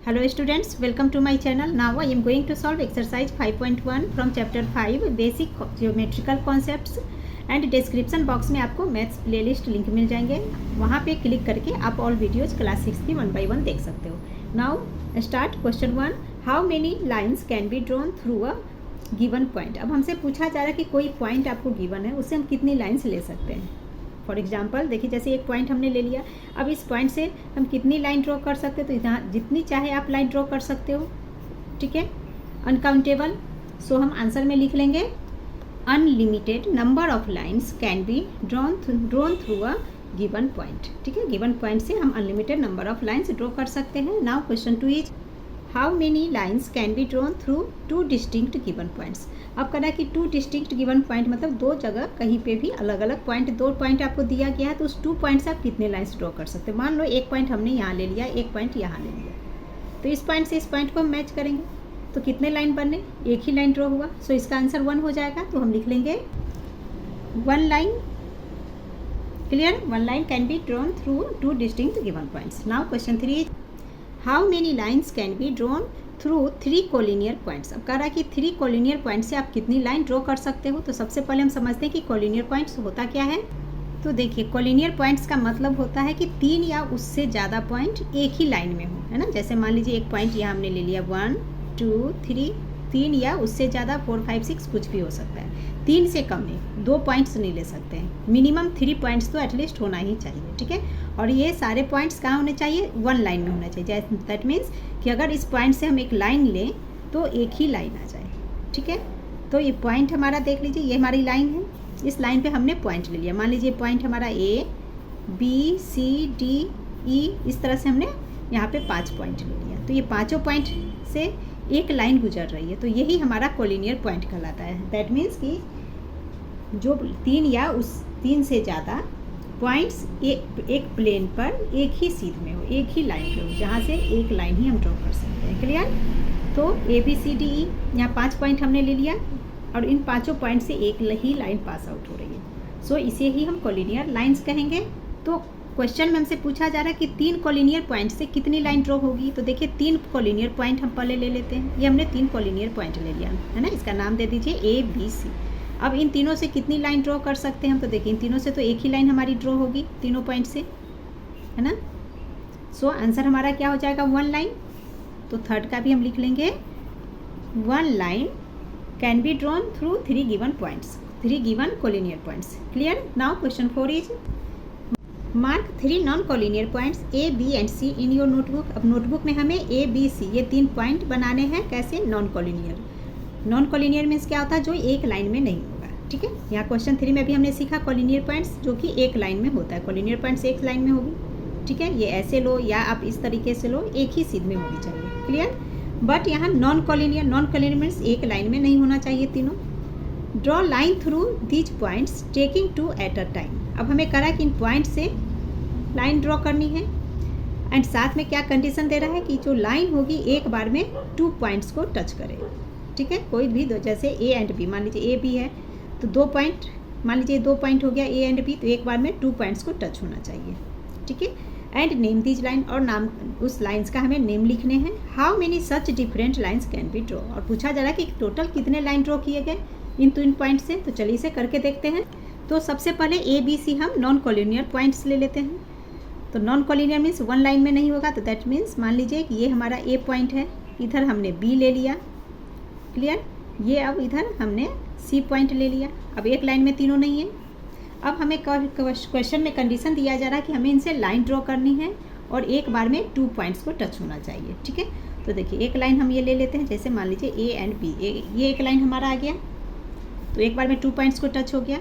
Hello students, welcome to my channel. Now I am going to solve exercise 5.1 from chapter 5 basic geometrical concepts and description box में आपको maths playlist link मिल जाएंगे, वहाँ पे click करके आप all videos class 6 की 1 by 1 देख सकते हो. Now start question 1. How many lines can be drawn through a given point. अब हमसे पूछा जा रहा है कि कोई पॉइंट आपको गिवन है, उससे हम कितनी लाइन्स ले सकते हैं. फॉर एग्जाम्पल देखिए, जैसे एक पॉइंट हमने ले लिया, अब इस पॉइंट से हम कितनी लाइन ड्रॉ कर सकते हो, तो जहाँ जितनी चाहे आप लाइन ड्रॉ कर सकते हो. ठीक है, अनकाउंटेबल. सो हम आंसर में लिख लेंगे unlimited number of lines can be drawn through a given point. ठीक है, गिवन पॉइंट से हम unlimited number of lines draw कर सकते हैं. Now question 2 is how many lines can be drawn through 2 distinct given points. अब कहना है कि 2 डिस्टिंक्ट गिवन पॉइंट मतलब 2 जगह कहीं पे भी अलग अलग पॉइंट, 2 पॉइंट आपको दिया गया है, तो उस 2 पॉइंट से आप कितने लाइन्स ड्रॉ कर सकते हैं. मान लो एक पॉइंट हमने यहाँ ले लिया, एक पॉइंट यहाँ ले लिया, तो इस पॉइंट से इस पॉइंट को हम मैच करेंगे तो कितने लाइन बने, एक ही लाइन ड्रॉ हुआ. सो इसका आंसर 1 हो जाएगा. तो हम लिख लेंगे 1 line. Clear, 1 line can be drawn through 2 distinct given points. Now question 3 how many lines can be drawn through 3 collinear points. अब कह रहा है कि 3 कोलिनियर पॉइंट से आप कितनी लाइन ड्रॉ कर सकते हो. तो सबसे पहले हम समझते हैं कि कोलिनियर पॉइंट्स होता क्या है. तो देखिए, कोलिनियर पॉइंट्स का मतलब होता है कि 3 या उससे ज़्यादा पॉइंट एक ही लाइन में हो, है ना. जैसे मान लीजिए एक पॉइंट यहाँ हमने ले लिया 1 2 3, 3 या उससे ज़्यादा 4 5 6 कुछ भी हो सकता है. 3 से कम नहीं, 2 पॉइंट्स नहीं ले सकते हैं. मिनिमम 3 पॉइंट्स तो एटलीस्ट होना ही चाहिए. ठीक है, और ये सारे पॉइंट्स कहाँ होने चाहिए, 1 लाइन में होना चाहिए. दैट मीन्स कि अगर इस पॉइंट से हम एक लाइन लें तो एक ही लाइन आ जाए. ठीक है, तो ये पॉइंट हमारा देख लीजिए, ये हमारी लाइन है. इस लाइन पे हमने पॉइंट ले लिया. मान लीजिए पॉइंट हमारा A B C D E, इस तरह से हमने यहाँ पे 5 पॉइंट ले लिया. तो ये पाँचों पॉइंट से एक लाइन गुजर रही है, तो यही हमारा कोलिनियर पॉइंट कहलाता है. दैट मीन्स कि जो 3 या उस 3 से ज़्यादा पॉइंट्स एक प्लेन पर एक ही सीध में हो, एक ही लाइन पे हो, जहाँ से एक लाइन ही हम ड्रॉ कर सकते हैं. क्लियर. तो ABCDE यहाँ 5 पॉइंट हमने ले लिया और इन पांचों पॉइंट से एक ही लाइन पास आउट हो रही है. सो इसे ही हम कोलिनियर लाइंस कहेंगे. तो क्वेश्चन में हमसे पूछा जा रहा है कि 3 कोलिनियर पॉइंट से कितनी लाइन ड्रॉ होगी. तो देखिए 3 कोलिनियर पॉइंट हम पहले ले लेते हैं. ये हमने 3 कोलिनियर पॉइंट ले लिया है ना. इसका नाम दे दीजिए ABC. अब इन तीनों से कितनी लाइन ड्रॉ कर सकते हैं हम. तो देखिए इन तीनों से तो एक ही लाइन हमारी ड्रॉ होगी, तीनों पॉइंट से, है ना. सो आंसर हमारा क्या हो जाएगा, 1 लाइन. तो थर्ड का भी हम लिख लेंगे 1 line can be drawn through 3 given points, 3 given collinear points. Clear. Now question 4 is mark 3 non collinear points A B and C in your notebook. अब नोटबुक में हमें A B C ये 3 पॉइंट बनाने हैं. कैसे, non collinear. Non collinear means क्या होता है, जो एक लाइन में नहीं होगा. ठीक है, यहाँ क्वेश्चन 3 में भी हमने सीखा कोलिनियर पॉइंट्स जो कि एक लाइन में होता है. कोलिनियर पॉइंट्स एक लाइन में होगी. ठीक है, ये ऐसे लो या आप इस तरीके से लो, एक ही सीध में होनी चाहिए. क्लियर. बट यहाँ नॉन कोलिनियर मीन्स एक लाइन में नहीं होना चाहिए तीनों. Draw line through these points taking 2 at a time. अब हमें करा कि इन पॉइंट से लाइन ड्रॉ करनी है एंड साथ में क्या कंडीशन दे रहा है कि जो लाइन होगी एक बार में 2 पॉइंट्स को टच करे. ठीक है, कोई भी दो, जैसे A एंड B, मान लीजिए A B है तो 2 पॉइंट, मान लीजिए 2 पॉइंट हो गया A एंड B, तो एक बार में 2 पॉइंट्स को टच होना चाहिए. ठीक है, एंड नेम दीज लाइन, और नाम उस लाइन्स का हमें नेम लिखने हैं. How many such different lines can B draw. और पूछा जा रहा है कि टोटल कितने लाइन ड्रॉ किए गए इन 3 पॉइंट से. तो चलिए इसे करके देखते हैं. तो सबसे पहले ABC हम नॉन कोलिनियर पॉइंट्स ले लेते हैं. तो नॉन कोलिनियर मीन्स 1 लाइन में नहीं होगा. तो दैट मीन्स मान लीजिए कि ये हमारा A पॉइंट है, इधर हमने B ले लिया. क्लियर. ये अब इधर हमने C पॉइंट ले लिया. अब एक लाइन में तीनों नहीं है. अब हमें क्वेश्चन में कंडीशन दिया जा रहा है कि हमें इनसे लाइन ड्रॉ करनी है और एक बार में 2 पॉइंट्स को टच होना चाहिए. ठीक है, तो देखिए एक लाइन हम ये ले लेते हैं. जैसे मान लीजिए A एंड B, ये एक लाइन हमारा आ गया, तो एक बार में 2 पॉइंट्स को टच हो गया.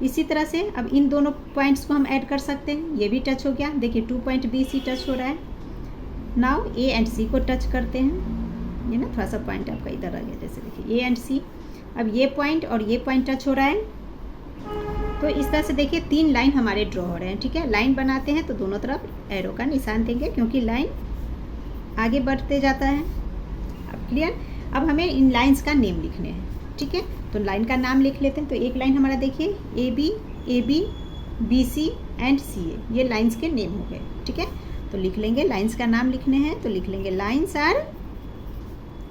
इसी तरह से अब इन दोनों पॉइंट्स को हम ऐड कर सकते हैं. ये भी टच हो गया. देखिए 2 पॉइंट BC टच हो रहा है. नाउ A एंड C को टच करते हैं. ये ना थोड़ा सा पॉइंट आपका इधर आ गया, जैसे देखिए A एंड C. अब ये पॉइंट और ये पॉइंट टच हो रहा है. तो इस तरह से देखिए 3 लाइन हमारे ड्रॉ हो रहे हैं. ठीक है, लाइन बनाते हैं तो दोनों तरफ एरो का निशान देंगे क्योंकि लाइन आगे बढ़ते जाता है. अब क्लियर. अब हमें इन लाइन्स का नेम लिखने हैं. ठीक है, तो लाइन का नाम लिख लेते हैं. तो एक लाइन हमारा देखिए AB BC एंड CA, ये लाइन्स के नेम हो गए. ठीक है, तो लिख लेंगे, लाइंस का नाम लिखने हैं तो लिख लेंगे lines are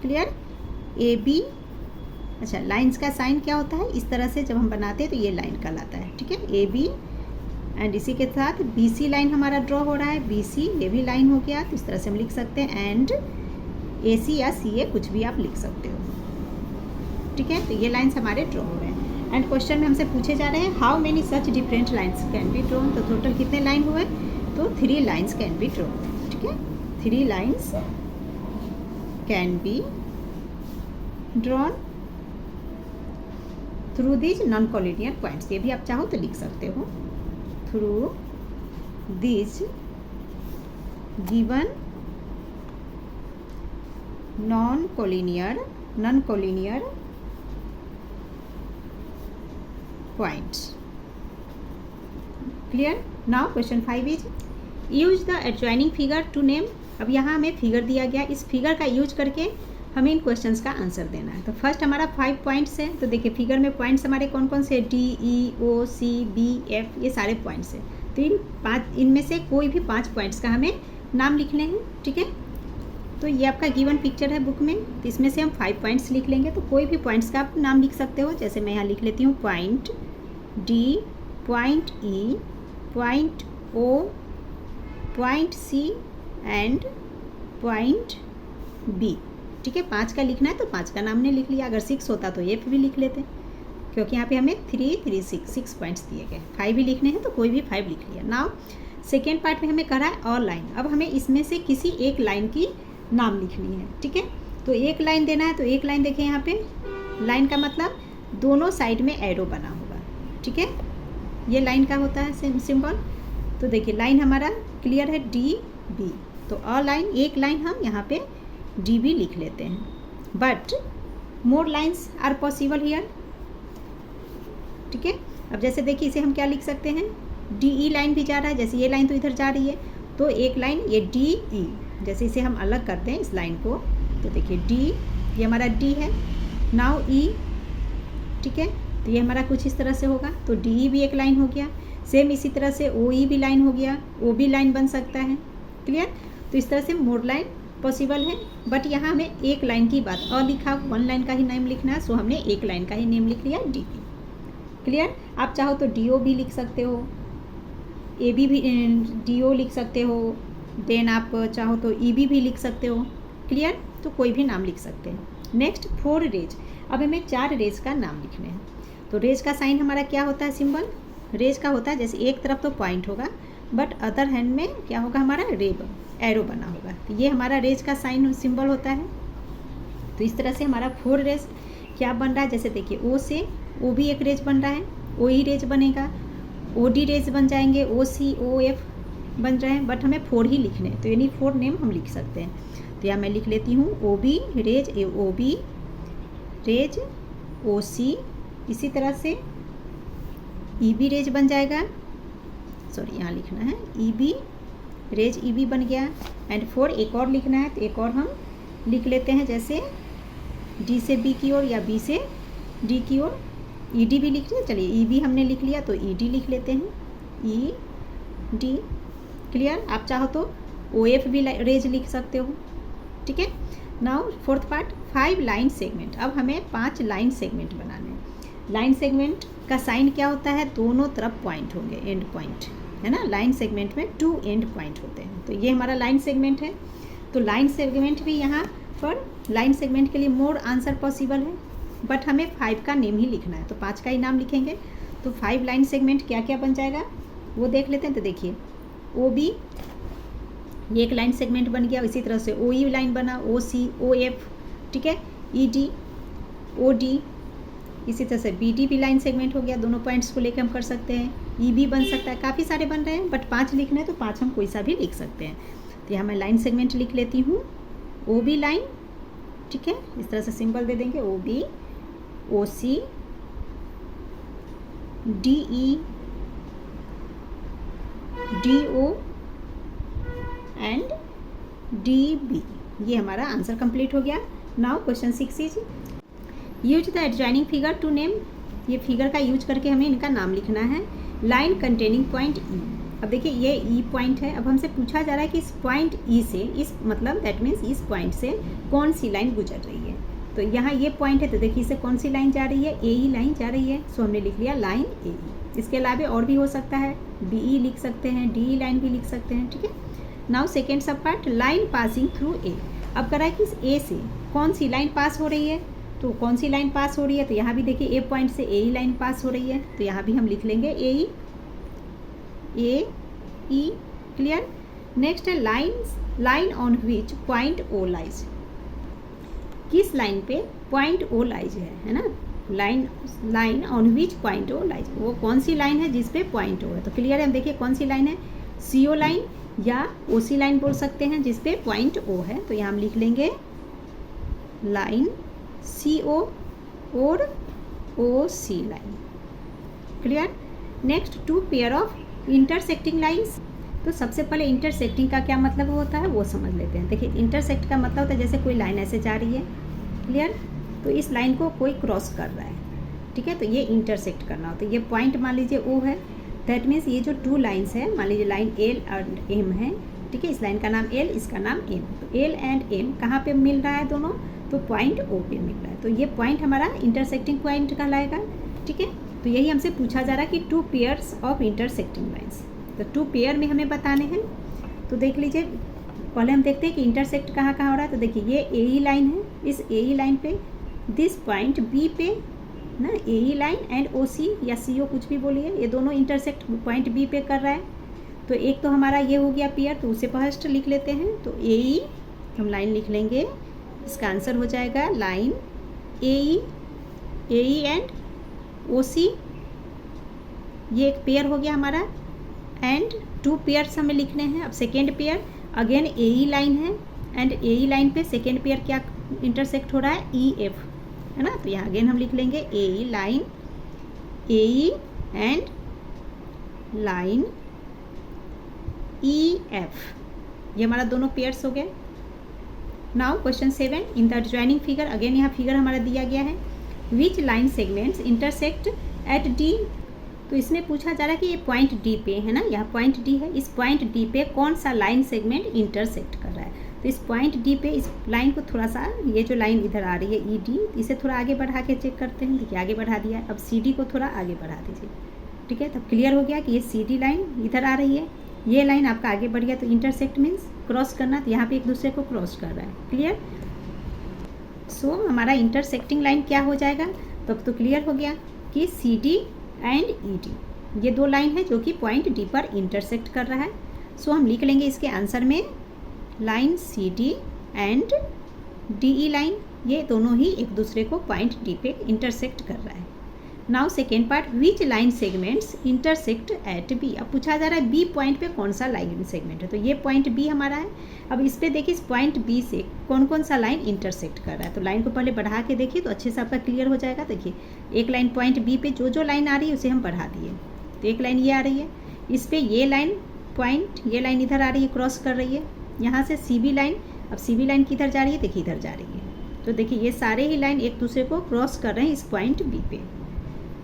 clear A B. अच्छा, लाइंस का साइन क्या होता है, इस तरह से जब हम बनाते हैं तो ये लाइन कहलाता है, ठीक है, ए बी। एंड इसी के साथ बी सी लाइन हमारा ड्रॉ हो रहा है, बी सी ये भी लाइन हो गया, तो इस तरह से हम लिख सकते हैं। एंड ए सी या सी ए कुछ भी आप लिख सकते हो, ठीक है। तो ये लाइन्स हमारे ड्रॉ हो रहे हैं। एंड क्वेश्चन में हमसे पूछे जा रहे हैं how many such different lines can be drawn. तो टोटल कितने लाइन हुए, तो 3 लाइन्स कैन बी ड्रॉन, ठीक है, 3 lines can be drawn through this non collinear points. ये भी आप चाहो तो लिख सकते हो, through this given non collinear points. Clear. Now question 5 is use the adjoining figure to name. अब यहाँ हमें फिगर दिया गया, इस फिगर का यूज करके हमें इन क्वेश्चंस का आंसर देना है। तो फर्स्ट हमारा 5 पॉइंट्स है, तो देखिए फिगर में पॉइंट्स हमारे कौन कौन से, डी ई ओ सी बी एफ, ये सारे पॉइंट्स हैं। तो इनमें से कोई भी 5 पॉइंट्स का हमें नाम लिखने हैं, ठीक है। तो ये आपका गिवन पिक्चर है बुक में, तो इसमें से हम 5 पॉइंट्स लिख लेंगे। तो कोई भी पॉइंट्स का आप नाम लिख सकते हो, जैसे मैं यहाँ लिख लेती हूँ point D, point E, point O, point C and point B, ठीक है। 5 का लिखना है तो 5 का नाम ने लिख लिया, अगर 6 होता तो ये भी लिख लेते, क्योंकि यहाँ पे हमें 3 3 6 पॉइंट्स दिए गए। 5 भी लिखने हैं तो कोई भी 5 लिख लिया। नाउ सेकेंड पार्ट में हमें करा है और लाइन। अब हमें इसमें से किसी एक लाइन की नाम लिखनी है, ठीक है। तो एक लाइन देना है, तो एक लाइन देखें यहाँ पे, लाइन का मतलब दोनों साइड में एरो बना होगा, ठीक है, ये लाइन का होता है सिंबल। तो देखिए लाइन हमारा क्लियर है डी बी, तो अ लाइन, एक लाइन हम यहाँ पे डी बी लिख लेते हैं, but more lines are possible here, ठीक है। अब जैसे देखिए इसे हम क्या लिख सकते हैं, डी ई लाइन भी जा रहा है, जैसे ये लाइन तो इधर जा रही है, तो एक लाइन ये डी ई, जैसे इसे हम अलग करते हैं इस लाइन को, तो देखिए डी, ये हमारा डी है, नाउ ई, ठीक है, तो ये हमारा कुछ इस तरह से होगा। तो डी ई भी एक लाइन हो गया, सेम इसी तरह से ओ ई भी लाइन हो गया, ओ भी लाइन बन सकता है, क्लियर। तो इस तरह से मोर लाइन पॉसिबल है, बट यहाँ हमें एक लाइन की बात, और लिखा 1 लाइन का ही नेम लिखना है, सो हमने एक लाइन का ही नेम लिख लिया डी बी, क्लियर। आप चाहो तो डी ओ भी लिख सकते हो, ए बी भी डी ओ लिख सकते हो, देन आप चाहो तो ई बी भी लिख सकते हो, क्लियर। तो कोई भी नाम लिख सकते हैं। Next 4 rays. अब हमें 4 रेज का नाम लिखने हैं। तो रेज का साइन हमारा क्या होता है, सिंबल रेज का होता है, जैसे एक तरफ तो पॉइंट होगा, बट अदर हैंड में क्या होगा, हमारा एरो बना होगा, तो ये हमारा रेज का साइन सिंबल होता है। तो इस तरह से हमारा 4 रेज क्या बन रहा है, जैसे देखिए ओ से ओ भी एक रेज बन रहा है, ओ ई रेज बनेगा, ओ डी रेज बन जाएंगे, ओ सी ओ एफ बन रहे हैं, बट हमें 4 ही लिखने हैं, तो यानी 4 नेम हम लिख सकते हैं। तो यहाँ मैं लिख लेती हूँ O B rays, O B rays, O C, इसी तरह से ई बी रेज बन जाएगा, सॉरी यहाँ लिखना है E B rays, E B बन गया। एंड 4 एक और लिखना है, तो एक और हम लिख लेते हैं, जैसे डी से बी की ओर या बी से डी की ओर, ई डी भी लिख लिया, चलिए ई बी हमने लिख लिया तो ई डी लिख लेते हैं, ई डी, क्लियर। आप चाहो तो ओ एफ भी रेज लिख सकते हो, ठीक है। Now 4th part 5 line segment. अब हमें 5 लाइन सेगमेंट बनाने हैं। लाइन सेगमेंट का साइन क्या होता है, दोनों तरफ पॉइंट होंगे, एंड पॉइंट है ना, लाइन सेगमेंट में 2 एंड पॉइंट होते हैं, तो ये हमारा लाइन सेगमेंट है। तो लाइन सेगमेंट भी यहाँ पर लाइन सेगमेंट के लिए मोर आंसर पॉसिबल है, बट हमें 5 का नेम ही लिखना है, तो 5 का ही नाम लिखेंगे। तो 5 लाइन सेगमेंट क्या क्या बन जाएगा वो देख लेते हैं। तो देखिए ओ बी, ये एक लाइन सेगमेंट बन गया, इसी तरह से ओ ई लाइन बना, ओ सी ओ एफ, ठीक है, ई डी ओ डी, इसी तरह से बी डी भी लाइन सेगमेंट हो गया, दोनों पॉइंट्स को लेकर हम कर सकते हैं। ई बी बन सकता है, काफ़ी सारे बन रहे हैं, बट 5 लिखना है तो 5 हम कोई सा भी लिख सकते हैं। तो यहाँ मैं लाइन सेगमेंट लिख लेती हूँ ओ बी लाइन, ठीक है, इस तरह से सिंबल दे देंगे O B, O C, D E, D O and D B. ये हमारा आंसर कंप्लीट हो गया। Now question 6 is use the adjoining figure to name. ये फिगर का यूज करके हमें इनका नाम लिखना है। Line containing point E. अब देखिए ये ई पॉइंट है। अब हमसे पूछा जा रहा है कि इस पॉइंट ई से, इस मतलब दैट मीन्स इस पॉइंट से कौन सी लाइन गुजर रही है। तो यहाँ ये पॉइंट है, तो देखिए इससे कौन सी लाइन जा रही है, ए ई लाइन जा रही है। सो हमने लिख लिया लाइन ए ई। इसके अलावा और भी हो सकता है, बी ई लिख सकते हैं, डी ई लाइन भी लिख सकते हैं, ठीक है। नाउ सेकेंड सब part, line passing through a. अब करा है कि इस ए से कौन सी लाइन पास हो रही है, तो कौन सी लाइन पास हो रही है, तो यहाँ भी देखिए ए पॉइंट से ए ई लाइन पास हो रही है, तो यहाँ भी हम लिख लेंगे ए ई। क्लियर। नेक्स्ट है line on which point O lies. किस लाइन पे पॉइंट ओ लाइज है ना। Line on which point O lies, वो कौन सी लाइन है जिस पे पॉइंट ओ है। तो क्लियर है। हम देखिए कौन सी लाइन है, सी ओ लाइन या ओ सी लाइन बोल सकते हैं जिस पे पॉइंट ओ है। तो यहाँ हम लिख लेंगे लाइन सी ओ और O C line. Clear. Next, two pair of intersecting lines. तो सबसे पहले इंटरसेक्टिंग का क्या मतलब होता है वो समझ लेते हैं। देखिए इंटरसेक्ट का मतलब होता है जैसे कोई लाइन ऐसे जा रही है, क्लियर, तो इस लाइन को कोई क्रॉस कर रहा है, ठीक है, तो ये इंटरसेक्ट करना होता है। ये पॉइंट मान लीजिए ओ है, दैट मीन्स ये जो टू लाइन्स है, मान लीजिए लाइन एल और एम है, ठीक है, इस लाइन का नाम एल, इसका नाम एम। तो एल एंड एम कहाँ पे मिल रहा है दोनों, तो पॉइंट ओ पे मिल रहा है। तो ये पॉइंट हमारा इंटरसेक्टिंग पॉइंट कहलाएगा, ठीक है। तो यही हमसे पूछा जा रहा है कि two pairs of intersecting lines, तो टू पेयर में हमें बताने हैं। तो देख लीजिए, पहले हम देखते हैं कि इंटरसेक्ट कहाँ कहाँ हो रहा है। तो देखिए ये ए ई लाइन है, इस ए ई लाइन पे दिस पॉइंट बी पे ना, ए ई लाइन एंड ओ सी या सी ओ कुछ भी बोलिए, ये दोनों इंटरसेक्ट पॉइंट बी पे कर रहा है। तो एक तो हमारा ये हो गया पेयर, तो उसे फर्स्ट लिख लेते हैं। तो ए ई हम लाइन लिख लेंगे, इसका आंसर हो जाएगा लाइन ए ई एंड ओ सी, ये एक पेयर हो गया हमारा। एंड टू पेयर्स हमें लिखने हैं। अब सेकेंड पेयर अगेन ए ई लाइन है एंड ए ई लाइन पे सेकेंड पेयर क्या इंटरसेक्ट हो रहा है, ई एफ, है ना। तो यहाँ अगेन हम लिख लेंगे A E line A E and line E F, ये हमारा दोनों पेयर्स हो गए। Now question 7, in the adjoining figure, again यहाँ फिगर हमारा दिया गया है, which line segments intersect at D. तो इसमें पूछा जा रहा है कि ये पॉइंट डी पे है ना, यहाँ पॉइंट डी है, इस पॉइंट डी पे कौन सा लाइन सेगमेंट इंटरसेक्ट कर रहा है। तो इस पॉइंट डी पे इस लाइन को थोड़ा सा, ये जो लाइन इधर आ रही है ई डी, इसे थोड़ा आगे बढ़ा के चेक करते हैं। देखिए आगे बढ़ा दिया है। अब सी डी को थोड़ा आगे बढ़ा दीजिए, ठीक है। तब क्लियर हो गया कि ये सी डी लाइन इधर आ रही है, ये लाइन आपका आगे बढ़ गया। तो इंटरसेक्ट मीन्स क्रॉस करना, तो यहाँ पे एक दूसरे को क्रॉस कर रहा है, क्लियर। सो हमारा इंटरसेक्टिंग लाइन क्या हो जाएगा, तब तो क्लियर हो गया कि C D and E D, ये दो लाइन है जो कि पॉइंट डी पर इंटरसेक्ट कर रहा है। सो हम लिख लेंगे इसके आंसर में line C D and D E line, ये दोनों ही एक दूसरे को पॉइंट डी पे इंटरसेक्ट कर रहा है। Now second part, which line segments intersect at B. अब पूछा जा रहा है बी पॉइंट पे कौन सा लाइन सेगमेंट है। तो ये पॉइंट बी हमारा है। अब इस पे देखिए, इस पॉइंट बी से कौन कौन सा लाइन इंटरसेक्ट कर रहा है। तो लाइन को पहले बढ़ा के देखिए तो अच्छे से आपका क्लियर हो जाएगा। देखिए एक लाइन पॉइंट बी पे जो लाइन आ रही है उसे हम बढ़ा दिए, तो एक लाइन ये आ रही है, इस पर ये लाइन पॉइंट, ये लाइन इधर आ रही है, क्रॉस कर रही है यहाँ से सी बी लाइन। अब सी बी लाइन किधर जा रही है, देखिए इधर जा रही है। तो देखिए ये सारे ही लाइन एक दूसरे को क्रॉस कर रहे हैं इस पॉइंट बी पे,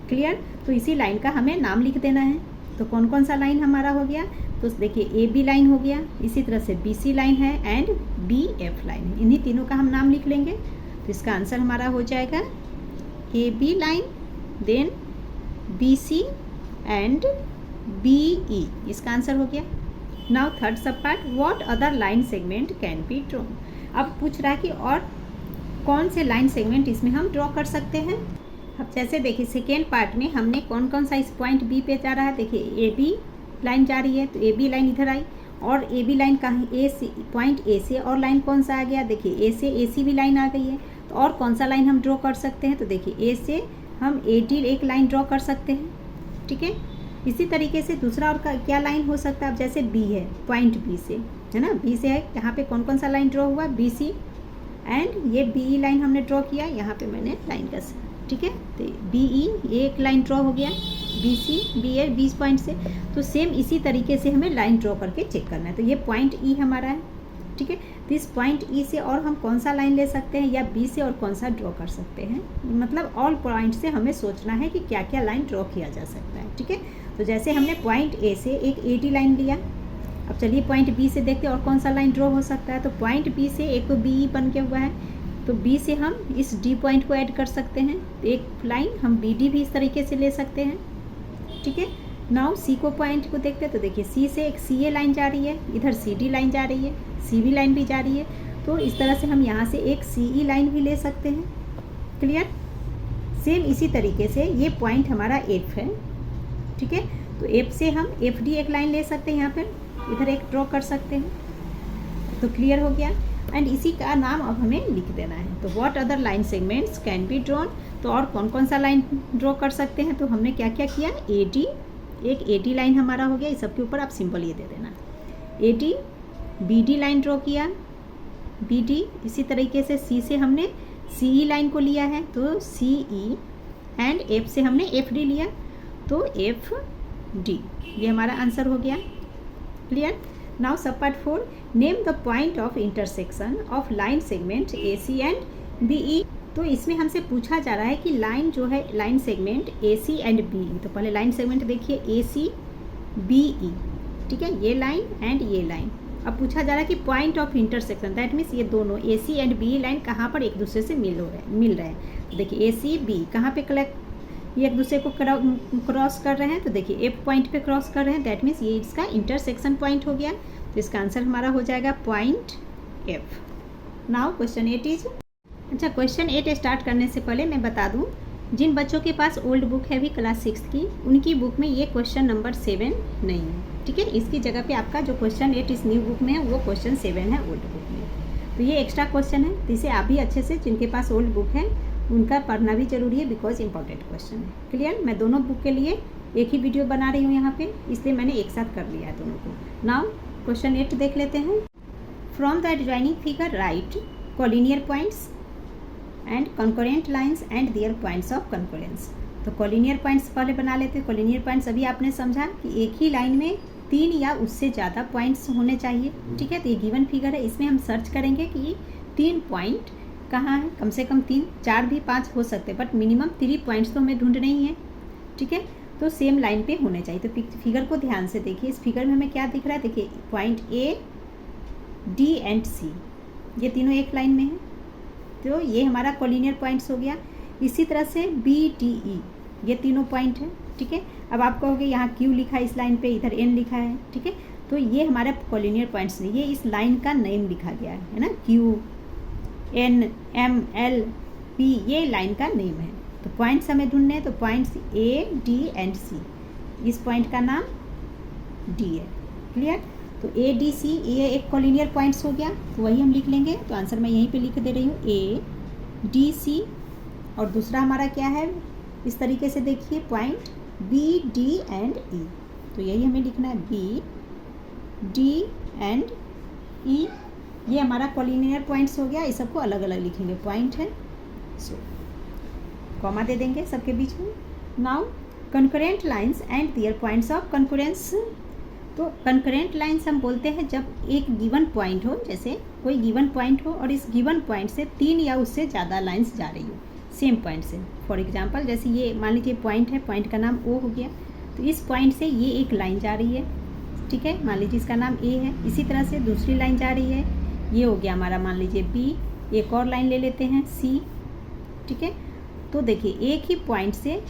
क्लियर। तो इसी लाइन का हमें नाम लिख देना है। तो कौन कौन सा लाइन हमारा हो गया, तो देखिए ए बी लाइन हो गया, इसी तरह से बी सी लाइन है एंड बी एफ लाइन है, इन्हीं तीनों का हम नाम लिख लेंगे। तो इसका आंसर हमारा हो जाएगा A B line, then B C and B E, इसका आंसर हो गया। Now third sub part, what other line segment can be drawn. अब पूछ रहा है कि और कौन से लाइन सेगमेंट इसमें हम ड्रॉ कर सकते हैं। अब जैसे देखिए सेकेंड पार्ट में हमने कौन कौन सा इस पॉइंट बी पे जा रहा है, देखिए ए बी लाइन जा रही है, तो ए बी लाइन इधर आई, और ए बी लाइन कहाँ, ए सी, पॉइंट ए से और लाइन कौन सा आ गया, देखिए ए से ए सी भी लाइन आ गई है। तो और कौन सा लाइन हम ड्रॉ कर सकते हैं, तो देखिए ए से हम ए डी एक लाइन ड्रॉ कर सकते हैं, ठीक है। इसी तरीके से दूसरा और क्या लाइन हो सकता है, अब जैसे बी है, पॉइंट बी से है ना, बी से है, यहाँ पे कौन कौन सा लाइन ड्रॉ हुआ, बी सी एंड ये बी ई लाइन हमने ड्रॉ किया, यहाँ पे मैंने लाइन का, ठीक है। तो बी ई एक लाइन ड्रॉ हो गया, बी सी बी ए 20 पॉइंट से। तो सेम इसी तरीके से हमें लाइन ड्रॉ करके चेक करना है। तो ये पॉइंट ई हमारा है, ठीक है। तो इस पॉइंट ई से और हम कौन सा लाइन ले सकते हैं, या बी से और कौन सा ड्रॉ कर सकते हैं, मतलब ऑल पॉइंट से हमें सोचना है कि क्या क्या लाइन ड्रॉ किया जा सकता है, ठीक है। तो जैसे हमने पॉइंट ए से एक AD लाइन लिया, अब चलिए पॉइंट बी से देखते हैं और कौन सा लाइन ड्रॉ हो सकता है। तो पॉइंट बी से एक BE बन के हुआ है, तो बी से हम इस D पॉइंट को ऐड कर सकते हैं। तो एक लाइन हम BD भी इस तरीके से ले सकते हैं, ठीक है। नाउ सी को पॉइंट को देखते हैं, तो देखिए सी से एक CA लाइन जा रही है, इधर CD लाइन जा रही है, CB लाइन भी जा रही है। तो इस तरह से हम यहाँ से एक CE लाइन भी ले सकते हैं। क्लियर। सेम इसी तरीके से ये पॉइंट हमारा F है, ठीक है। तो F से हम FD एक लाइन ले सकते हैं, यहाँ पर इधर एक ड्रॉ कर सकते हैं। तो क्लियर हो गया। एंड इसी का नाम अब हमें लिख देना है। तो what other line segments can be drawn, तो और कौन कौन सा लाइन ड्रॉ कर सकते हैं। तो हमने क्या क्या किया, AD, एक AD लाइन हमारा हो गया, इस सब के ऊपर आप सिंपल ये दे देना AD, BD लाइन ड्रॉ किया, BD। इसी तरीके से C से हमने CE लाइन को लिया है, तो CE, एंड F से हमने FD लिया, तो FD। ये हमारा आंसर हो गया। क्लियर। नाउ सब part 4, name the point of intersection of line segment AC and BE। तो इसमें हमसे पूछा जा रहा है कि लाइन जो है, line segment AC and BE। तो पहले लाइन सेगमेंट देखिए AC BE, ठीक है, ये लाइन एंड ये लाइन। अब पूछा जा रहा है कि point of intersection, that means ये दोनों AC एंड BE लाइन कहाँ पर एक दूसरे से मिल रहे हैं। तो देखिए AC B कहाँ पे ये एक दूसरे को क्रॉस कर रहे हैं। तो देखिए F पॉइंट पे क्रॉस कर रहे हैं, दैट मीन्स ये इसका इंटरसेक्शन पॉइंट हो गया। तो इसका आंसर हमारा हो जाएगा point F। Now question 8 is, अच्छा क्वेश्चन 8 स्टार्ट करने से पहले मैं बता दूं, जिन बच्चों के पास ओल्ड बुक है अभी क्लास 6 की, उनकी बुक में ये क्वेश्चन नंबर 7 नहीं है, ठीक है। इसकी जगह पे आपका जो क्वेश्चन 8 इस न्यू बुक में है वो क्वेश्चन 7 है ओल्ड बुक में। तो ये एक्स्ट्रा क्वेश्चन है, तो इसे आप भी अच्छे से, जिनके पास ओल्ड बुक है उनका पढ़ना भी जरूरी है, बिकॉज इंपॉर्टेंट क्वेश्चन है। क्लियर। मैं दोनों बुक के लिए एक ही वीडियो बना रही हूँ यहाँ पे, इसलिए मैंने एक साथ कर लिया है दोनों को। नाउ क्वेश्चन 8 देख लेते हैं। From the adjoining figure right collinear points and concurrent lines and there points of concurrence. तो कोलिनियर पॉइंट्स पहले बना लेते हैं। कोलिनियर पॉइंट्स अभी आपने समझा कि एक ही लाइन में 3 या उससे ज़्यादा पॉइंट्स होने चाहिए, ठीक है। तो ये गिवन फिगर है, इसमें हम सर्च करेंगे कि 3 पॉइंट कहाँ है। कम से कम 3, 4 भी 5 हो सकते हैं, बट मिनिमम 3 पॉइंट्स तो हमें ढूंढने ही है, ठीक है। तो सेम लाइन पे होने चाहिए। तो फिगर को ध्यान से देखिए, इस फिगर में हमें क्या दिख रहा है। देखिए point A, D and C, ये तीनों एक लाइन में है, तो ये हमारा कोलिनियर पॉइंट्स हो गया। इसी तरह से B, D, E, ये तीनों पॉइंट है, ठीक है। अब आप कहोगे यहाँ Q लिखा है इस लाइन पे, इधर N लिखा है, ठीक है। तो ये हमारे कोलिनियर पॉइंट्स नहीं, ये इस लाइन का नेम लिखा गया है ना, Q, N, M, L, P, ये लाइन का नेम है। तो पॉइंट्स हमें ढूंढने हैं, तो points A, D and C, इस पॉइंट का नाम D है। क्लियर। तो A, D, C ये एक कोलिनियर पॉइंट्स हो गया, तो वही हम लिख लेंगे। तो आंसर मैं यहीं पे लिख दे रही हूँ A, D, C। और दूसरा हमारा क्या है, इस तरीके से देखिए point B, D and E। तो यही हमें लिखना है B, D एंड E, ये हमारा कोलिनियर पॉइंट्स हो गया। इस सबको अलग अलग लिखेंगे, पॉइंट है, सो कॉमा दे देंगे सबके बीच में। Now concurrent lines and there points of concurrence. तो कंकरेंट लाइंस हम बोलते हैं जब एक गिवन पॉइंट हो, जैसे कोई गिवन पॉइंट हो और इस गिवन पॉइंट से 3 या उससे ज़्यादा लाइंस जा रही हो सेम पॉइंट से। फॉर एग्जांपल जैसे ये मान लीजिए पॉइंट है, पॉइंट का नाम O हो गया, तो इस पॉइंट से ये एक लाइन जा रही है, ठीक है, मान लीजिए इसका नाम A है। इसी तरह से दूसरी लाइन जा रही है, ये हो गया हमारा मान लीजिए B। एक और लाइन ले लेते हैं C, ठीक है। तो देखिए एक ही पॉइंट से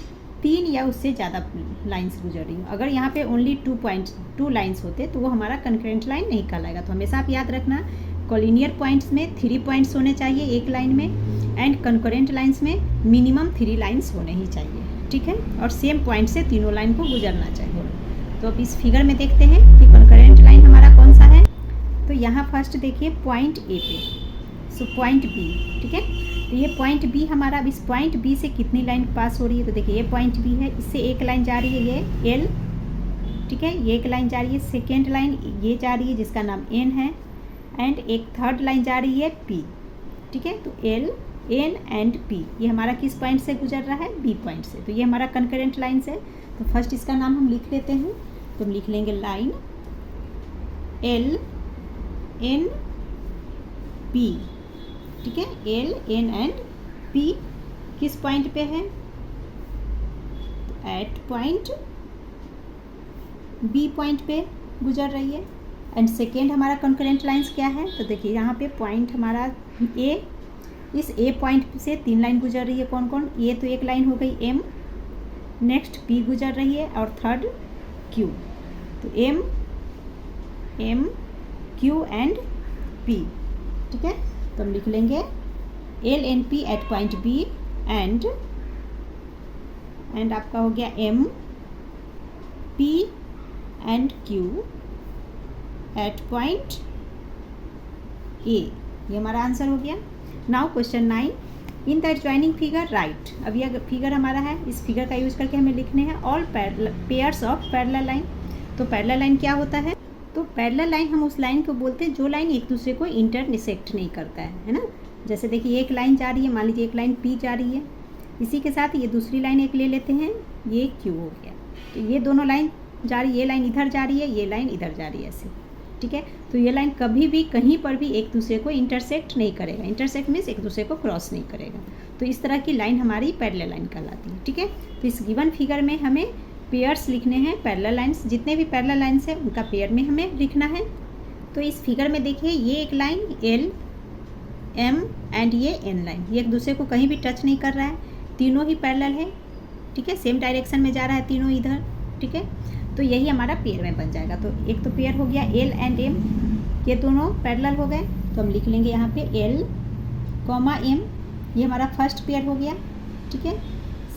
3 या उससे ज़्यादा लाइंस गुजर रही हूँ। अगर यहाँ पे ओनली 2 लाइंस होते तो वो हमारा कंकरेंट लाइन नहीं कहलाएगा। तो हमेशा आप याद रखना, कोलिनियर पॉइंट्स में 3 पॉइंट्स होने चाहिए एक लाइन में, एंड कंकरेंट लाइंस में मिनिमम 3 लाइंस होने ही चाहिए, ठीक है। और सेम पॉइंट से तीनों लाइन को गुजरना चाहिए। तो अब इस फिगर में देखते हैं कि कंकरेंट लाइन हमारा कौन सा है। तो यहाँ फर्स्ट देखिए पॉइंट A पे, सो पॉइंट B, ठीक है। तो ये पॉइंट B हमारा, अब इस पॉइंट B से कितनी लाइन पास हो रही है। तो देखिए ये पॉइंट B है, इससे एक लाइन जा रही है ये L, ठीक है, ये एक लाइन जा रही है। सेकेंड लाइन ये जा रही है जिसका नाम N है, एंड एक थर्ड लाइन जा रही है P, ठीक है। तो L, N एंड P, ये हमारा किस पॉइंट से गुजर रहा है, B पॉइंट से। तो ये हमारा कंकरेंट लाइन है। तो फर्स्ट इसका नाम हम लिख लेते हैं। तो हम लिख लेंगे लाइन L, N, P, ठीक है। L, N एंड P किस पॉइंट पे है, एट पॉइंट बी पॉइंट पे गुजर रही है। एंड सेकेंड हमारा कंकरेंट लाइंस क्या है, तो देखिए यहाँ पे पॉइंट हमारा ए, इस ए पॉइंट से 3 लाइन गुजर रही है। कौन कौन, ये तो एक लाइन हो गई एम, नेक्स्ट पी गुजर रही है और थर्ड क्यू। तो M M Q and P, ठीक है। तो हम लिख लेंगे L and P at point B and आपका हो गया M P and Q at point A. ये हमारा आंसर हो गया। Now question 9, in the adjoining figure right. अब यह फिगर हमारा है, इस फिगर का यूज करके हमें लिखने हैं all pairs of parallel line. तो पैरेलल लाइन क्या होता है, तो पैरेलल लाइन हम उस लाइन को बोलते हैं जो लाइन एक दूसरे को इंटरसेक्ट नहीं करता है ना। जैसे देखिए एक लाइन जा रही है, मान लीजिए एक लाइन पी जा रही है, इसी के साथ ये दूसरी लाइन एक ले लेते हैं, ये क्यू हो गया। तो ये दोनों लाइन जा रही है, ये लाइन इधर जा रही है, ये लाइन इधर जा रही है ऐसे, ठीक है। तो ये लाइन कभी भी कहीं पर भी एक दूसरे को इंटरसेक्ट नहीं करेगा। इंटरसेक्ट मीन्स एक दूसरे को क्रॉस नहीं करेगा। तो इस तरह की लाइन हमारी पैरेलल लाइन कहलाती है, ठीक है। तो इस गिवन फिगर में हमें पेयर्स लिखने हैं, पैरेलल लाइन्स, जितने भी पैरेलल लाइन्स हैं उनका पेयर में हमें लिखना है। तो इस फिगर में देखिए ये एक लाइन एल एम एंड ये एन लाइन, ये एक दूसरे को कहीं भी टच नहीं कर रहा है, तीनों ही पैरेलल है, ठीक है, सेम डायरेक्शन में जा रहा है तीनों इधर, ठीक है। तो यही हमारा पेयर में बन जाएगा। तो एक तो पेयर हो गया एल एंड एम, ये दोनों पैरेलल हो गए। तो हम लिख लेंगे यहाँ पे एल कॉमा एम, ये हमारा फर्स्ट पेयर हो गया, ठीक है।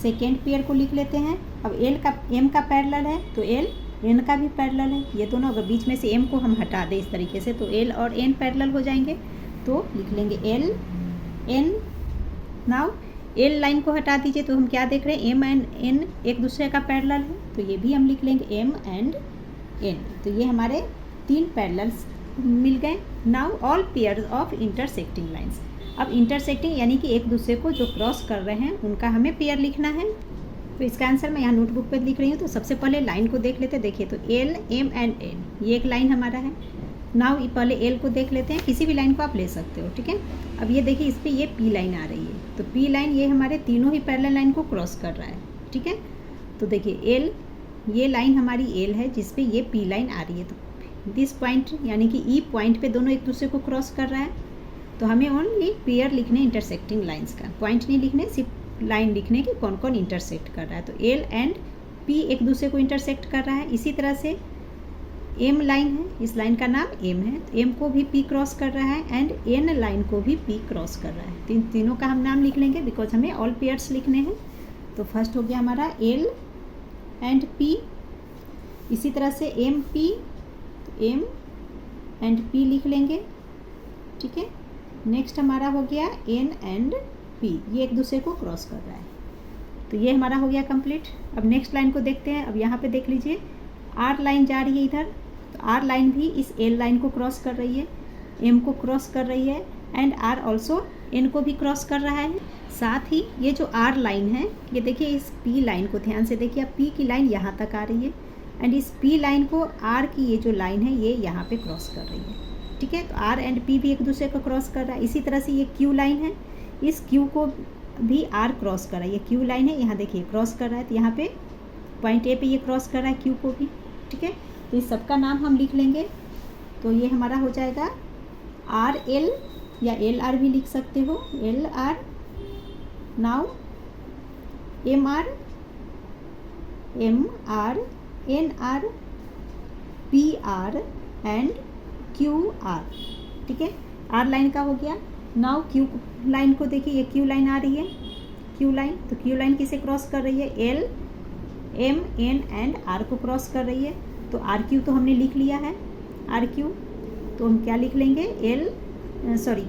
सेकेंड पेयर को लिख लेते हैं। अब एल का एम का पैरेलल है तो एल एन का भी पैरेलल है। ये दोनों अगर बीच में से एम को हम हटा दें इस तरीके से तो एल और एन पैरेलल हो जाएंगे। तो लिख लेंगे L N. Now L line को हटा दीजिए तो हम क्या देख रहे हैं, एम एंड एन एक दूसरे का पैरेलल है, तो ये भी हम लिख लेंगे एम एंड एन। तो ये हमारे 3 पैरेलल्स मिल गए। Now all pairs of intersecting lines. अब इंटरसेक्टिंग यानी कि एक दूसरे को जो क्रॉस कर रहे हैं उनका हमें पेयर लिखना है। तो इसका आंसर मैं यहाँ नोटबुक पे लिख रही हूँ। तो सबसे पहले लाइन को देख लेते हैं। देखिए तो एल एम एंड एन, ये एक लाइन हमारा है। नाउ पहले एल को देख लेते हैं, किसी भी लाइन को आप ले सकते हो, ठीक है। अब ये देखिए इस पर ये पी लाइन आ रही है, तो पी लाइन ये हमारे तीनों ही पैरेलल लाइन को क्रॉस कर रहा है, ठीक है। तो देखिए एल, ये लाइन हमारी एल है जिस पे ये पी लाइन आ रही है। तो दिस पॉइंट यानी कि ई पॉइंट पे दोनों एक दूसरे को क्रॉस कर रहा है। तो हमें ओनली पेयर लिखने इंटरसेक्टिंग लाइन्स का, पॉइंट नहीं लिखने, सिर्फ लाइन लिखने की कौन कौन इंटरसेक्ट कर रहा है। तो एल एंड पी एक दूसरे को इंटरसेक्ट कर रहा है। इसी तरह से एम लाइन है, इस लाइन का नाम एम है, तो एम को भी पी क्रॉस कर रहा है एंड एन लाइन को भी पी क्रॉस कर रहा है। तीनों का हम नाम लिख लेंगे बिकॉज हमें ऑल पेयर्स लिखने हैं। तो फर्स्ट हो गया हमारा एल एंड पी। इसी तरह से एम पी, तो एम एंड पी लिख लेंगे, ठीक है। नेक्स्ट हमारा हो गया एन एंड पी, ये एक दूसरे को क्रॉस कर रहा है। तो ये हमारा हो गया कंप्लीट। अब नेक्स्ट लाइन को देखते हैं। अब यहाँ पे देख लीजिए आर लाइन जा रही है इधर, तो आर लाइन भी इस एल लाइन को क्रॉस कर रही है, एम को क्रॉस कर रही है एंड आर ऑल्सो एन को भी क्रॉस कर रहा है। साथ ही ये जो आर लाइन है, ये देखिए इस पी लाइन को ध्यान से देखिए, अब पी की लाइन यहाँ तक आ रही है एंड इस पी लाइन को आर की ये जो लाइन है ये यहाँ पे क्रॉस कर रही है, ठीक है। तो आर एंड पी भी एक दूसरे को क्रॉस कर रहा है। इसी तरह से ये क्यू लाइन है, इस क्यू को भी आर क्रॉस कर रहा है। ये क्यू लाइन है, यहाँ देखिए क्रॉस कर रहा है, तो यहाँ पे पॉइंट ए पे ये क्रॉस कर रहा है क्यू को भी, ठीक है। तो इस सबका नाम हम लिख लेंगे। तो ये हमारा हो जाएगा आर एल या एल आर भी लिख सकते हो, L R. Now M R N R P R and Q R, ठीक है। आर लाइन का हो गया। नाउ क्यू लाइन को देखिए, ये क्यू लाइन आ रही है, क्यू लाइन। तो क्यू लाइन किसे क्रॉस कर रही है, L M N and R को क्रॉस कर रही है। तो आर क्यू तो हमने लिख लिया है, आर क्यू। तो हम क्या लिख लेंगे,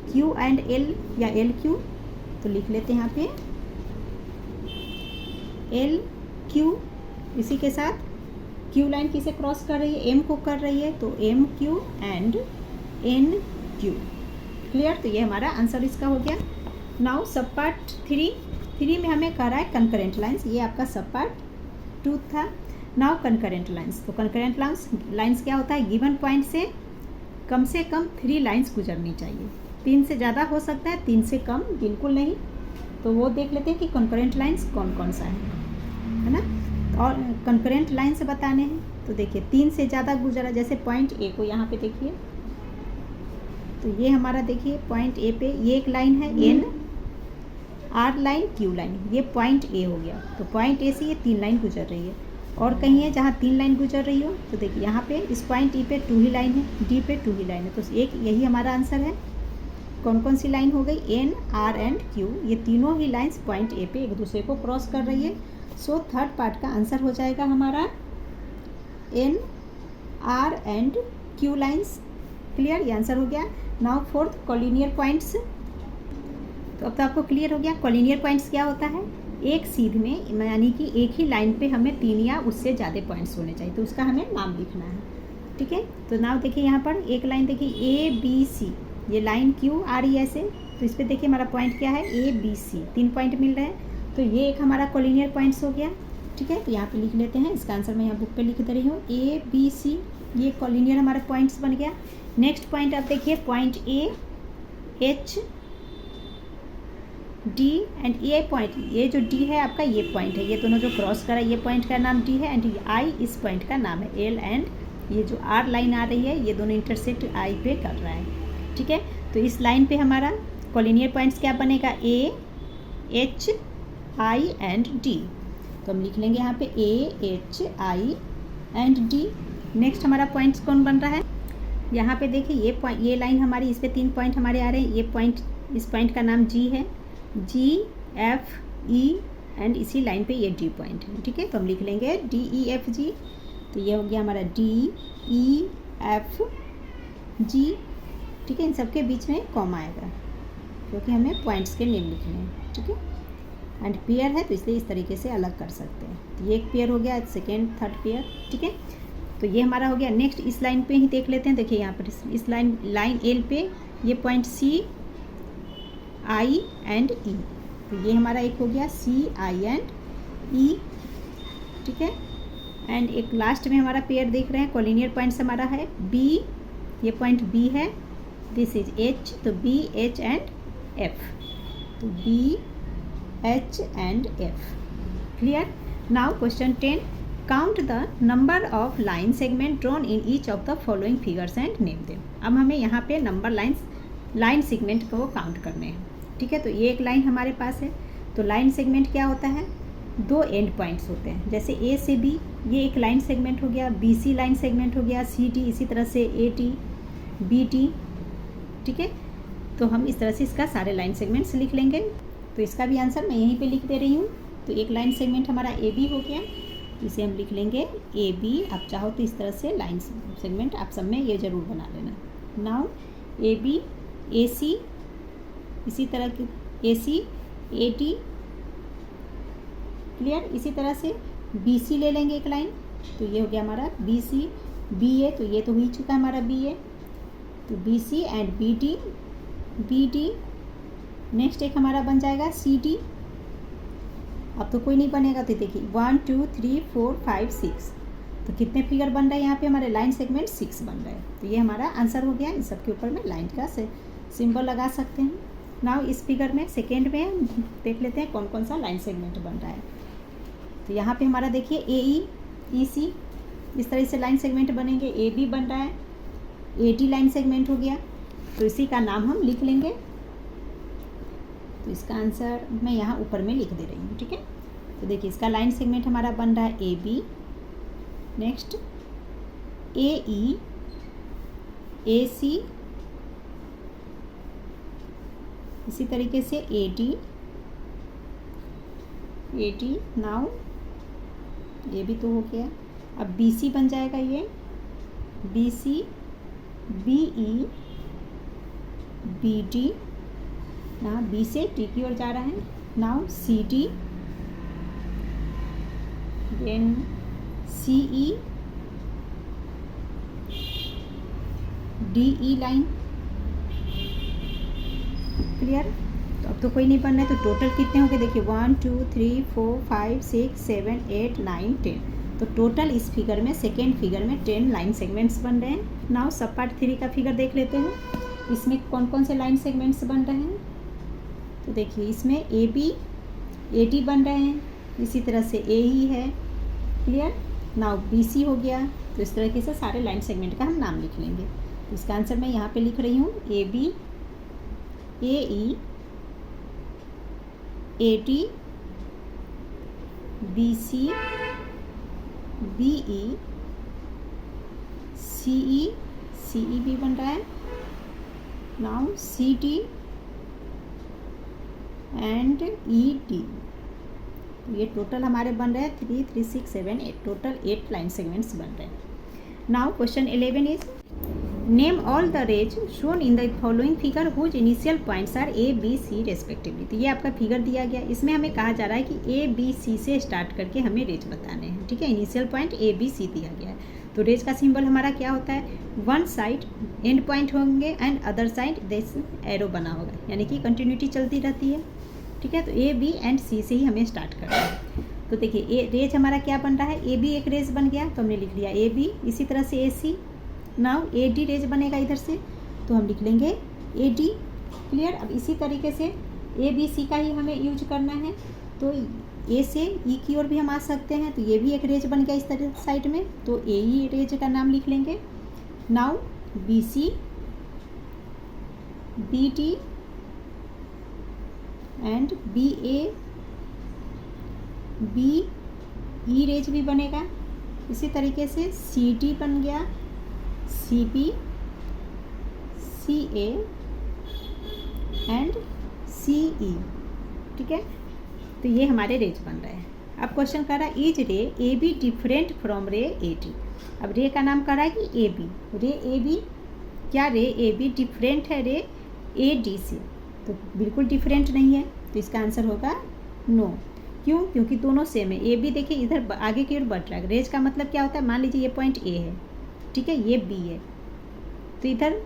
क्यू एंड एल या एल क्यू। तो लिख लेते हैं यहाँ पे एल क्यू। इसी के साथ क्यू लाइन किसे क्रॉस कर रही है, एम को कर रही है, तो M Q and N Q. Clear. तो ये हमारा आंसर इसका हो गया। नाउ सब पार्ट 3 में हमें कह रहा है कंकरेंट लाइन्स, ये आपका सब पार्ट 2 था। Now concurrent lines. तो कंकरेंट लाइन्स क्या होता है, गिवन पॉइंट से कम 3 लाइन्स गुजरनी चाहिए। 3 से ज़्यादा हो सकता है, 3 से कम बिल्कुल नहीं। तो वो देख लेते हैं कि कंकरेंट लाइन्स कौन कौन सा है ना। और कंकरेंट लाइन से बताने हैं तो देखिए 3 से ज़्यादा गुजरा, जैसे पॉइंट ए को यहाँ पे देखिए, तो ये हमारा देखिए पॉइंट ए पे ये एक लाइन है N R line Q line, ये पॉइंट ए हो गया। तो पॉइंट ए से ये 3 लाइन गुजर रही है। और कहीं है जहाँ 3 लाइन गुजर रही हो, तो देखिए यहाँ पे इस पॉइंट ई पे 2 ही लाइन है, डी पे 2 ही लाइन है, तो एक यही हमारा आंसर है। कौन कौन सी लाइन हो गई, एन आर एंड क्यू, ये तीनों ही लाइन्स पॉइंट ए पे एक दूसरे को क्रॉस कर रही है। सो थर्ड पार्ट का आंसर हो जाएगा हमारा N R and Q lines. Clear, ये आंसर हो गया। Now fourth collinear points. तो अब तो आपको क्लियर हो गया कॉलिनियर पॉइंट्स क्या होता है। एक सीध में यानी कि एक ही लाइन पे हमें 3 या उससे ज़्यादा पॉइंट्स होने चाहिए, तो उसका हमें नाम लिखना है। ठीक है, तो नाउ देखिए यहाँ पर एक लाइन देखिए ए बी सी, ये लाइन क्यू आ रही है ऐसे, तो इस पर देखिए हमारा पॉइंट क्या है ए बी सी, 3 पॉइंट मिल रहे हैं, तो ये एक हमारा कॉलिनियर पॉइंट्स हो गया। ठीक है, तो यहाँ पे लिख लेते हैं, इसका आंसर मैं यहाँ बुक पे लिख दे रही हूँ, ए बी सी, ये कॉलिनियर हमारा पॉइंट्स बन गया। नेक्स्ट पॉइंट आप देखिए point A H D and A point, ये जो डी है आपका ये पॉइंट है, ये दोनों जो क्रॉस करा ये पॉइंट का नाम डी है एंड आई इस पॉइंट का नाम है एल, एंड ये जो आर लाइन आ रही है ये दोनों इंटरसेक्ट आई पे कर रहा है। ठीक है, तो इस लाइन पे हमारा कॉलिनियर पॉइंट्स क्या बनेगा, A H I and D, तो हम लिख लेंगे यहाँ पे A H I and D. Next हमारा पॉइंट्स कौन बन रहा है, यहाँ पे देखिए ये लाइन हमारी, इस पे 3 पॉइंट हमारे आ रहे हैं, ये पॉइंट, इस पॉइंट का नाम जी है, जी एफ ई एंड इसी लाइन पे ये डी पॉइंट है। ठीक है, तो हम लिख लेंगे डी ई एफ जी, तो ये हो गया हमारा डी ई एफ जी। ठीक है, इन सबके बीच में कॉमा आएगा क्योंकि हमें पॉइंट्स के नेम लिखने हैं। ठीक है, एंड पेयर है तो इसलिए इस तरीके से अलग कर सकते हैं। तो ये एक पेयर हो गया, सेकेंड थर्ड पेयर। ठीक है, तो ये हमारा हो गया। नेक्स्ट इस लाइन पे ही देख लेते हैं, देखिए यहाँ पर इस लाइन एल पे ये पॉइंट सी आई एंड ई, तो ये हमारा एक हो गया सी आई एंड ई। ठीक है, एंड एक लास्ट में हमारा पेयर देख रहे हैं, कॉलिनियर पॉइंट्स हमारा है बी, ये पॉइंट बी है, दिस इज एच, तो बी एच एंड एफ, तो B H and F. Clear. Now question 10, count the number of line segment drawn in each of the following figures and name them. अब हमें यहाँ पे number line segment को count करने हैं। ठीक है, तो ये एक लाइन हमारे पास है, तो लाइन सेगमेंट क्या होता है, 2 एंड पॉइंट्स होते हैं, जैसे ए से बी ये एक लाइन सेगमेंट हो गया, बी सी लाइन सेगमेंट हो गया, सी डी इसी तरह से ए टी बी टी। ठीक है, तो हम इस तरह से इसका सारे लाइन सेगमेंट्स लिख लेंगे। तो इसका भी आंसर मैं यहीं पे लिख दे रही हूँ। तो एक लाइन सेगमेंट हमारा ए बी हो गया, इसे हम लिख लेंगे ए बी। आप चाहो तो इस तरह से लाइन सेगमेंट आप सब में ये ज़रूर बना लेना। नाउ ए बी ए सी, इसी तरह की ए सी ए टी। क्लियर। इसी तरह से बी सी ले लेंगे एक लाइन, तो ये हो गया हमारा बी सी। बी ए, तो ये तो हो ही चुका हमारा बी ए, तो B C and B D B D. Next एक हमारा बन जाएगा सी डी। अब तो कोई नहीं बनेगा, तो देखिए 1 2 3 4 5 6, तो कितने फिगर बन रहे हैं यहाँ पे हमारे लाइन सेगमेंट 6 बन रहे हैं। तो ये हमारा आंसर हो गया। इन सब के ऊपर में लाइन का सिंबल लगा सकते हैं। नाउ इस फिगर में सेकेंड में देख लेते हैं कौन कौन सा लाइन सेगमेंट बन रहा है। तो यहाँ पे हमारा देखिए ए ई सी, इस तरह से लाइन सेगमेंट बनेंगे। ए बी बन रहा है, ए टी लाइन सेगमेंट हो गया, तो इसी का नाम हम लिख लेंगे। तो इसका आंसर मैं यहाँ ऊपर में लिख दे रही हूँ। ठीक है, तो देखिए इसका लाइन सेगमेंट हमारा बन रहा है ए बी, नेक्स्ट ए ई ए सी, इसी तरीके से ए टी। नाउ ये भी तो हो गया। अब बी सी बन जाएगा, ये B C B E B D, ना बी से टी की ओर जा रहा है। Now C D, then C E D E line. Clear. तो अब तो कोई नहीं बन रहा है, तो टोटल कितने हो गए देखिए 1 2 3 4 5 6 7 8 9 10। तो टोटल इस फिगर में, सेकेंड फिगर में 10 लाइन सेगमेंट्स बन रहे हैं। नाउ सब पार्ट 3 का फिगर देख लेते हैं, इसमें कौन कौन से लाइन सेगमेंट्स बन रहे हैं। तो देखिए इसमें ए बी ए टी बन रहे हैं, इसी तरह से ए ही है। क्लियर। नाउ BC हो गया। तो इस तरीके से सारे लाइन सेगमेंट का हम नाम लिख लेंगे। तो इसका आंसर मैं यहाँ पे लिख रही हूँ AB, AE, AD, BC, BE, CE, CE भी बन रहा है, नाउ CD एंड ED। ये टोटल हमारे बन रहे हैं 3, 3, 6, 7, 8, टोटल 8 लाइन सेगमेंट्स बन रहे हैं। Now question 11 is name all the rays shown in the following figure whose initial points are A, B, C respectively. तो ये आपका फिगर दिया गया, इसमें हमें कहा जा रहा है कि A, B, C से स्टार्ट करके हमें रेज बताने हैं। ठीक है, initial point A, B, C दिया गया है। तो रेज का सिंबल हमारा क्या होता है, वन साइड एंड पॉइंट होंगे and other side this arrow बना होगा, यानी कि कंटिन्यूटी चलती रहती है। ठीक है, तो A, B एंड C से ही हमें स्टार्ट करना है। तो देखिए रेज हमारा क्या बन रहा है, AB एक रेज बन गया तो हमने लिख लिया AB, इसी तरह से AC। नाउ AD रेज बनेगा इधर से, तो हम लिख लेंगे AD। क्लियर। अब इसी तरीके से ABC का ही हमें यूज करना है, तो A से E की ओर भी हम आ सकते हैं, तो ये भी एक रेज बन गया इस तरह साइड में, तो AE रेज का नाम लिख लेंगे। Now BC, BD and BA, BE rays भी बनेगा। इसी तरीके से CD बन गया, CB, CA एंड CE। ठीक है, तो ये हमारे रेज बन रहे हैं। अब क्वेश्चन कर रहा है इज रे AB डिफरेंट फ्रॉम रे AD। अब रे का नाम कर रहा है कि AB, रे AB, क्या रे AB डिफरेंट है रे AD से? तो बिल्कुल डिफरेंट नहीं है, तो इसका आंसर होगा नो। क्यों? क्योंकि दोनों सेम है। AB देखिए इधर आगे की ओर बढ़ रहा है। रेज का मतलब क्या होता है, मान लीजिए ये पॉइंट A है, ठीक है, ये B है, तो इधर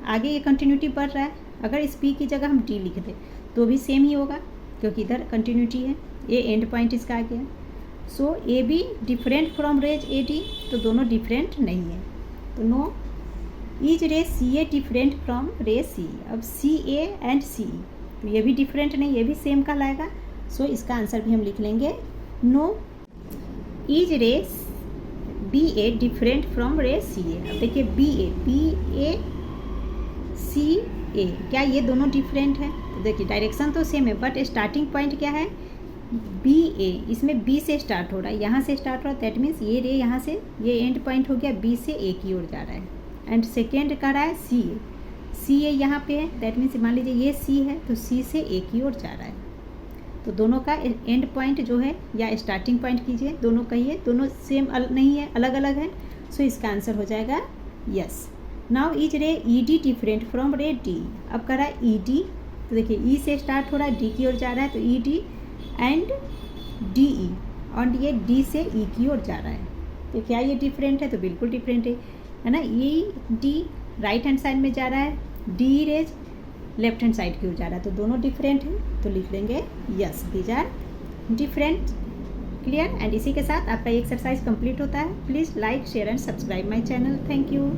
आगे ये कंटिन्यूटी बढ़ रहा है। अगर इस B की जगह हम D लिख दें तो भी सेम ही होगा, क्योंकि इधर कंटिन्यूटी है, ये एंड पॉइंट इसका आ गया। So AB different from rays AD, तो दोनों डिफरेंट नहीं है, तो no. Is ray CA different from ray CE। अब CA एंड CE, तो ये भी डिफरेंट नहीं, ये भी सेम कहलाएगा, सो इसका आंसर भी हम लिख लेंगे नो। इज रे BA डिफरेंट फ्रॉम रे CA। अब देखिए BA CA, क्या ये दोनों डिफरेंट है? तो देखिए डायरेक्शन तो सेम है, बट स्टार्टिंग पॉइंट क्या है, BA, इसमें B से स्टार्ट हो रहा है, यहाँ से स्टार्ट हो रहा है, दैट मीन्स ये रे यहाँ से ये एंड पॉइंट हो गया, B से A की ओर जा रहा है। एंड सेकेंड का रहा है CA यहाँ पे है, दैट मीन्स मान लीजिए ये C है, तो C से A की ओर जा रहा है। तो दोनों का एंड पॉइंट जो है या स्टार्टिंग पॉइंट कीजिए, दोनों कहिए, दोनों सेम नहीं है, अलग अलग है, सो इसका आंसर हो जाएगा यस। नाउ इज रे ED डिफरेंट फ्रॉम रे D। अब कर रहा है ED, तो देखिए E से स्टार्ट हो रहा है, D की ओर जा रहा है, तो ED एंड DE, और ये D से E की ओर जा रहा है, तो क्या ये डिफरेंट है? तो बिल्कुल डिफरेंट है ना। ED राइट हैंड साइड में जा रहा है, DE rays left hand side की ओर जा रहा है, तो दोनों डिफरेंट है, तो लिख लेंगे yes, these are different. Clear. And इसी के साथ आपका ये एक्सरसाइज कंप्लीट होता है। Please like, share and subscribe my channel. Thank you.